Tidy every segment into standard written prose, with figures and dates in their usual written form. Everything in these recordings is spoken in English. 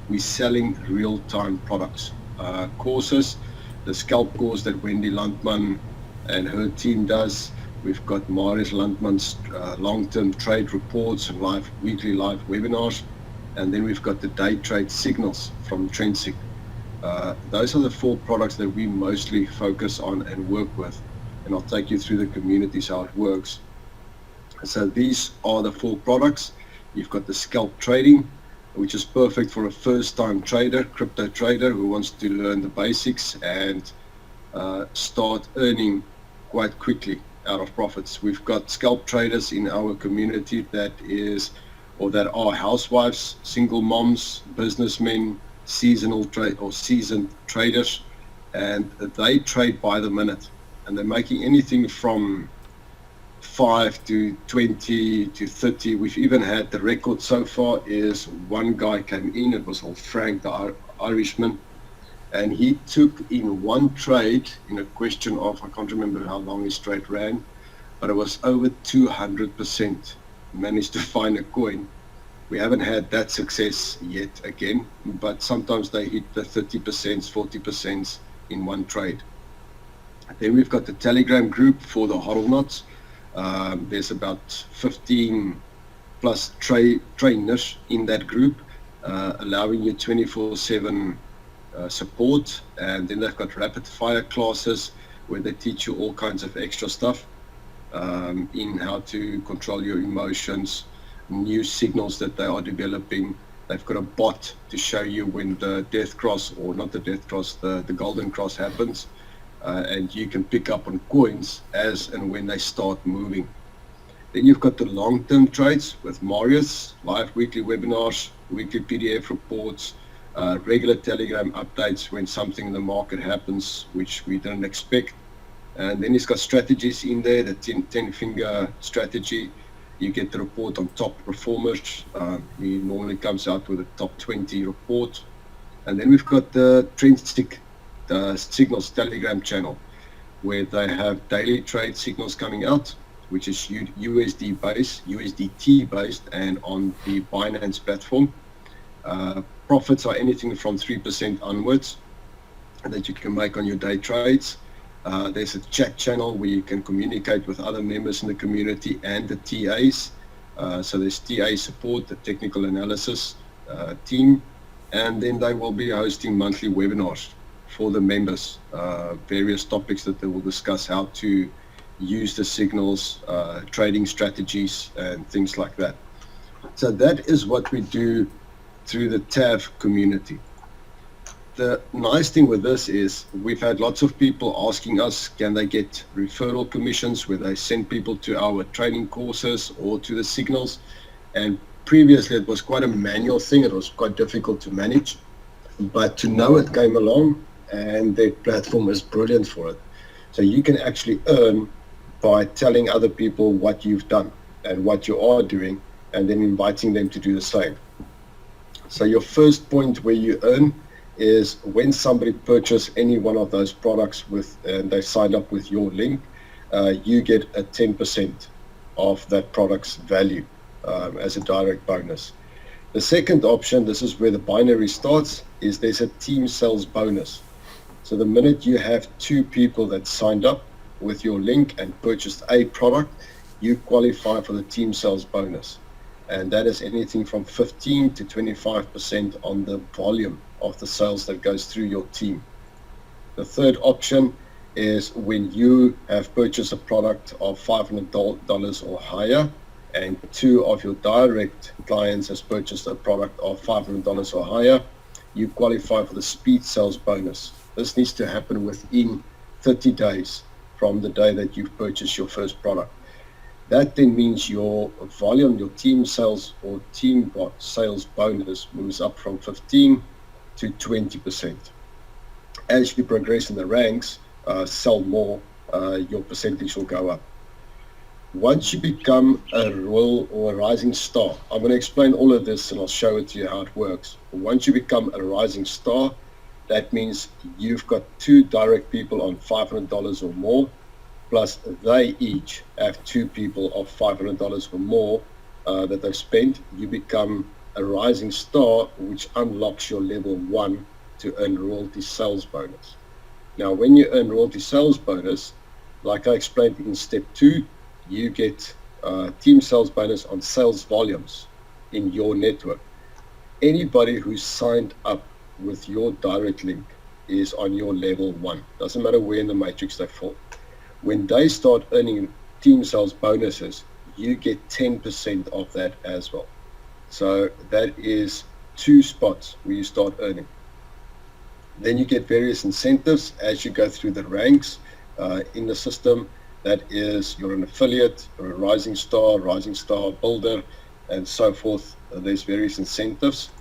we're selling real-time products. Courses, the Scalp course that Wendy Landman and her team does. We've got Marius Landman's long-term trade reports and weekly live webinars. And then we've got the day trade signals from Trendsig. Those are the 4 products that we mostly focus on and work with. And I'll take you through the communities, how it works. So these are the 4 products. You've got the Scalp trading, which is perfect for a first-time trader, crypto trader who wants to learn the basics and start earning quite quickly out of profits. We've got Scalp traders in our community that are housewives, single moms, businessmen, seasoned traders, and they trade by the minute, and they're making anything from 5 to 20 to 30. We've even had the record so far is one guy came in, it was old Frank, the Irishman, and he took in one trade in a question of, I can't remember how long his trade ran, but it was over 200%. Managed to find a coin. We haven't had that success yet again, but sometimes they hit the 30%, 40% in one trade. Then we've got the Telegram group for the hodl knots. There's about 15 plus trainers in that group, allowing you 24/7 support. And then they've got rapid fire classes where they teach you all kinds of extra stuff in how to control your emotions, new signals that they are developing. They've got a bot to show you when the death cross, or not the death cross, the golden cross happens. And you can pick up on coins as and when they start moving. Then you've got the long-term trades with Marius, live weekly webinars, weekly PDF reports, regular Telegram updates when something in the market happens which we didn't expect. And then he's got strategies in there, the 10-finger strategy. You get the report on top performers. He normally comes out with a top 20 report. And then we've got the Trendsig signals Telegram channel, where they have daily trade signals coming out, which is USDT based and on the Binance platform. Profits are anything from 3% onwards that you can make on your day trades. There's a chat channel where you can communicate with other members in the community and the TAs. So there's TA support, the technical analysis team, and then they will be hosting monthly webinars for the members, various topics that they will discuss, how to use the signals, trading strategies, and things like that. So that is what we do through the TAV community. The nice thing with this is we've had lots of people asking us, can they get referral commissions where they send people to our training courses or to the signals? And previously it was quite a manual thing. It was quite difficult to manage, but ToNoIt came along and their platform is brilliant for it. So you can actually earn by telling other people what you've done and what you are doing, and then inviting them to do the same. So your first point where you earn is when somebody purchases any one of those products and they sign up with your link, you get a 10% of that product's value as a direct bonus. The second option, this is where the binary starts, is there's a team sales bonus. So the minute you have 2 people that signed up with your link and purchased a product, you qualify for the team sales bonus. And that is anything from 15 to 25% on the volume of the sales that goes through your team. The third option is when you have purchased a product of $500 or higher, and 2 of your direct clients has purchased a product of $500 or higher, you qualify for the speed sales bonus. This needs to happen within 30 days from the day that you've purchased your first product. That then means your volume, your team sales or team sales bonus moves up from 15 to 20%. As you progress in the ranks, sell more, your percentage will go up. Once you become a royal or a rising star, I'm going to explain all of this and I'll show it to you how it works. Once you become a rising star, that means you've got 2 direct people on $500 or more, plus they each have 2 people of $500 or more that they've spent. You become a rising star, which unlocks your level 1 to earn royalty sales bonus. Now, when you earn royalty sales bonus, like I explained in step 2, you get team sales bonus on sales volumes in your network. Anybody who's signed up with your direct link is on your level 1. Doesn't matter where in the matrix they fall. When they start earning team sales bonuses, you get 10% of that as well. So that is 2 spots where you start earning. Then you get various incentives as you go through the ranks in the system. That is, you're an affiliate, you're a rising star builder, and so forth. There's various incentives.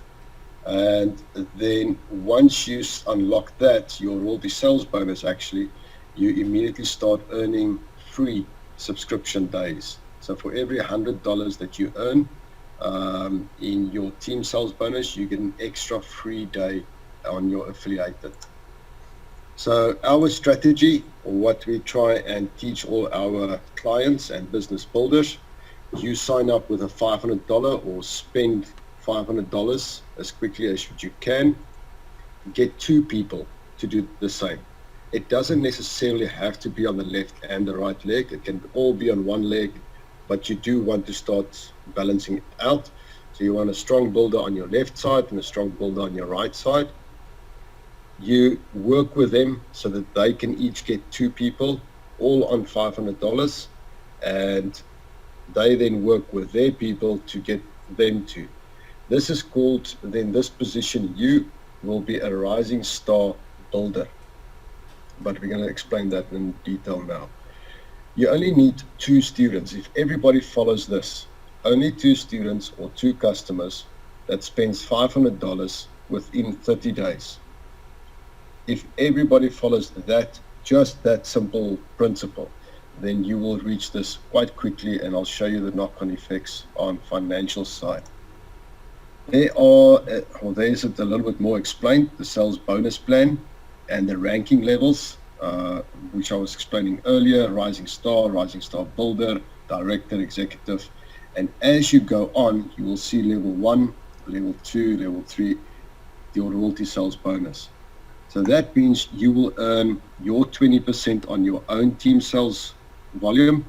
And then once you unlock that, your royalty sales bonus, actually, you immediately start earning free subscription days. So for every $100 that you earn in your team sales bonus, you get an extra free day on your affiliated. So our strategy, or what we try and teach all our clients and business builders, you sign up with a $500 or spend $500 as quickly as you can. Get 2 people to do the same. It doesn't necessarily have to be on the left and the right leg. It can all be on one leg, but you do want to start balancing it out. So you want a strong builder on your left side and a strong builder on your right side. You work with them so that they can each get 2 people, all on $500, and they then work with their people to get them to. This is called, then this position, you will be a rising star builder. But we're going to explain that in detail now. You only need 2 students. If everybody follows this, only 2 students or 2 customers that spends $500 within 30 days. If everybody follows that, just that simple principle, then you will reach this quite quickly, and I'll show you the knock-on effects on financial side. There's it a little bit more explained, the sales bonus plan and the ranking levels, which I was explaining earlier, rising star builder, director, executive. And as you go on, you will see level 1, level 2, level 3, your royalty sales bonus. So that means you will earn your 20% on your own team sales volume,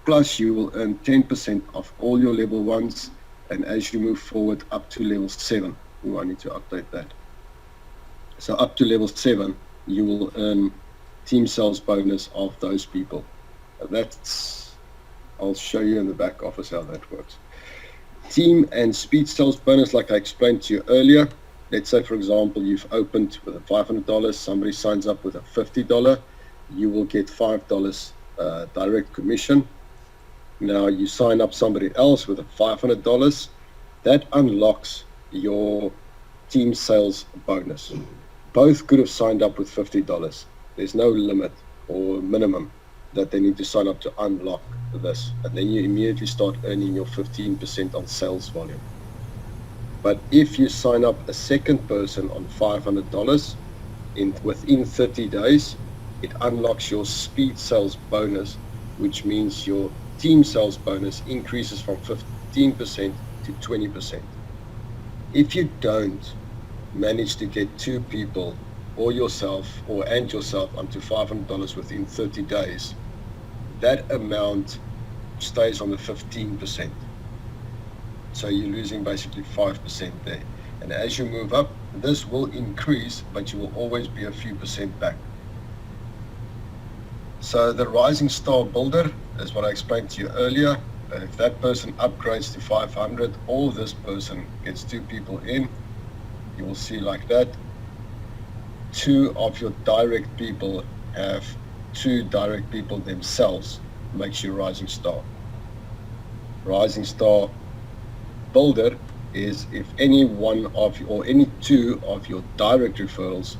plus you will earn 10% of all your level 1s, and as you move forward up to level 7, I need to update that. So up to level 7, you will earn team sales bonus of those people. I'll show you in the back office how that works. Team and speed sales bonus, like I explained to you earlier. Let's say, for example, you've opened with a $500, somebody signs up with a $50, you will get $5 direct commission. Now you sign up somebody else with a $500, that unlocks your team sales bonus. Both could have signed up with $50. There's no limit or minimum that they need to sign up to unlock this. And then you immediately start earning your 15% on sales volume. But if you sign up a second person on $500 within 30 days, it unlocks your speed sales bonus, which means your team sales bonus increases from 15% to 20%. If you don't manage to get 2 people or yourself onto $500 within 30 days, that amount stays on the 15%. So you're losing basically 5% there. And as you move up, this will increase, but you will always be a few percent back. So the rising star builder is what I explained to you earlier. If that person upgrades to 500, or this person gets 2 people in, you will see like that. 2 of your direct people have 2 direct people themselves, makes you rising star. Rising star builder is if any one of you, or any 2 of your direct referrals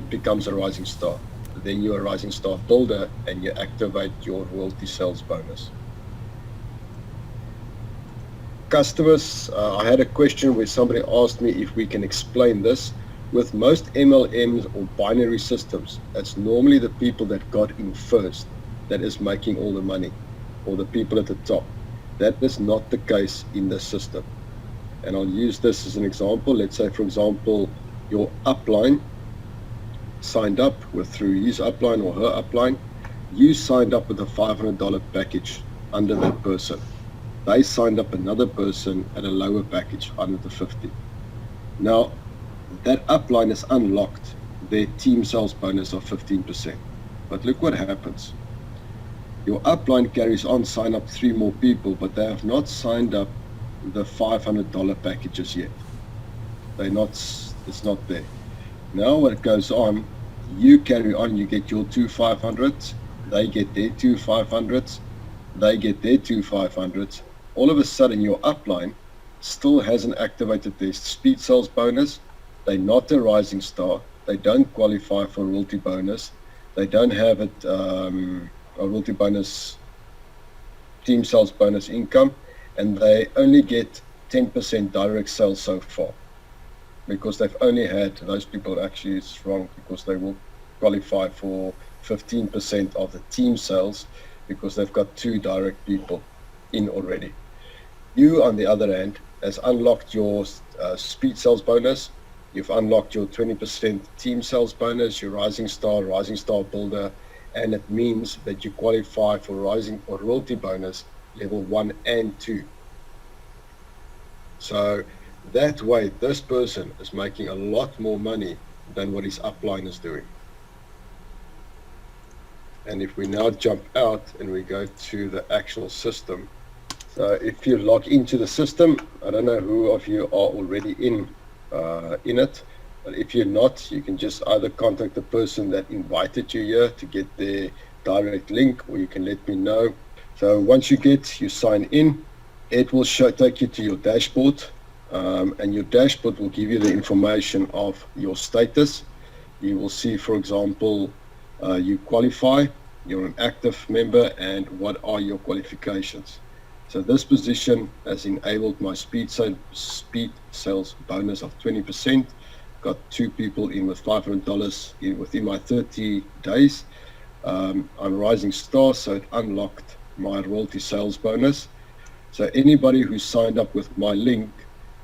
becomes a rising star. Then you're a rising star builder and you activate your royalty sales bonus. Customers, I had a question where somebody asked me if we can explain this. With most MLMs or binary systems, it's normally the people that got in first that is making all the money, or the people at the top. That is not the case in this system. And I'll use this as an example. Let's say, for example, your upline signed up through his upline or her upline. You signed up with a $500 package under that person. They signed up another person at a lower package, $150. Now, that upline has unlocked their team sales bonus of 15%. But look what happens. Your upline carries on, sign up 3 more people, but they have not signed up the $500 packages yet. It's not there. Now what goes on, you carry on, you get your 2 500s, they get their 2 500s, they get their 2 500s. All of a sudden your upline still hasn't activated their speed sales bonus. They're not a rising star. They don't qualify for royalty bonus. They don't have it, a royalty bonus, team sales bonus income, and they only get 10% direct sales so far, because they've only had, those people actually is wrong, because they will qualify for 15% of the team sales because they've got 2 direct people in already. You, on the other hand, has unlocked your speed sales bonus. You've unlocked your 20% team sales bonus, your rising star builder, and it means that you qualify for rising or royalty bonus level 1 and 2. So that way, this person is making a lot more money than what his upline is doing. And if we now jump out and we go to the actual system, so if you log into the system, I don't know who of you are already in it, but if you're not, you can just either contact the person that invited you here to get their direct link, or you can let me know. So once you sign in, it will take you to your dashboard, and your dashboard will give you the information of your status. You will see, for example, you qualify, you're an active member, and what are your qualifications. So this position has enabled my speed sales bonus of 20%. Got 2 people in with $500 within my 30 days. I'm a rising star, so it unlocked my royalty sales bonus. So anybody who signed up with my link,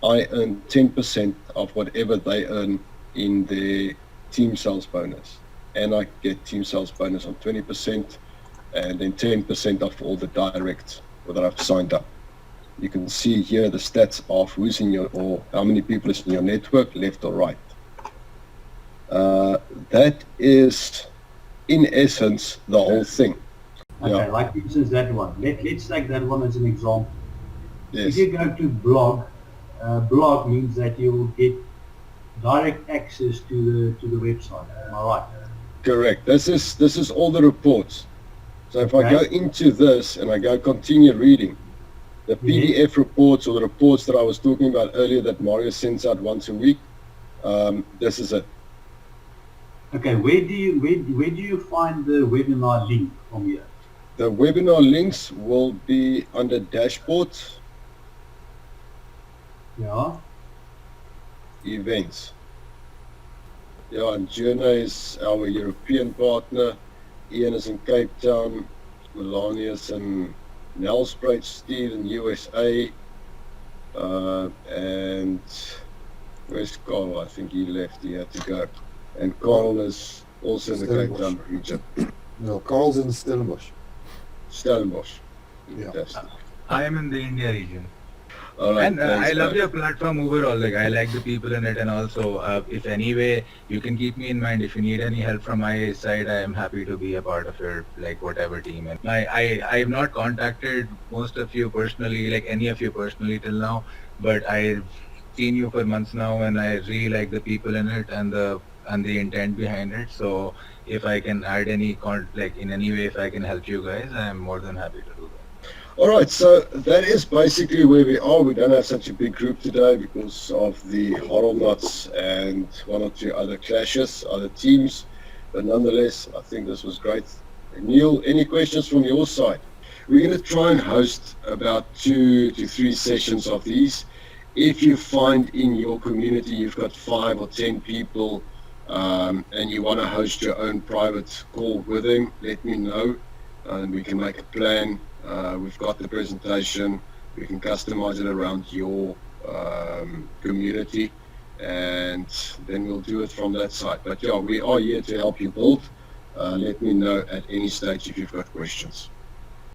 I earn 10% of whatever they earn in their team sales bonus. And I get team sales bonus on 20%, and then 10% of all the directs that I've signed up. You can see here the stats of who's in your, or how many people is in your network, left or right. That is, in essence, the whole thing. Okay, yeah. Like for instance that one. Let's take that one as an example. Yes. If you go to blog, blog means that you will get direct access to the website. Am I right? Correct. This is all the reports. So if I go into this and I go continue reading, the PDF reports, or the reports that I was talking about earlier that Marius sends out once a week, this is it. Okay, where do you find the webinar link from here? The webinar links will be under dashboard. Yeah. Events. Yeah, and Journa is our European partner. Ian is in Cape Town. Melania is in Nelspruit, Steve in USA. And where's Carl? I think he left. He had to go. And Carl is also in the Cape Town region. No, Carl's in Stellenbosch. Stellenbosch. Yeah. Fantastic. I am in the India region. All right, And I love your platform overall. Like, I like the people in it, and also if any way you can keep me in mind, if you need any help from my side, I am happy to be a part of your, like, whatever team. And I have not contacted most of you personally, like any of you personally till now, but I've seen you for months now, and I really like the people in it and the intent behind it. So if I can add any in any way, if I can help you guys, I am more than happy to do that. All right, so that is basically where we are. We don't have such a big group today because of the Horrelnuts and 1 or 2 other clashes, other teams. But nonetheless, I think this was great. Neil, any questions from your side? We're going to try and host about 2 to 3 sessions of these. If you find in your community you've got 5 or 10 people and you want to host your own private call with them, let me know and we can make a plan. We've got the presentation. We can customize it around your community, and then we'll do it from that side. But yeah, we are here to help you build. Let me know at any stage if you've got questions.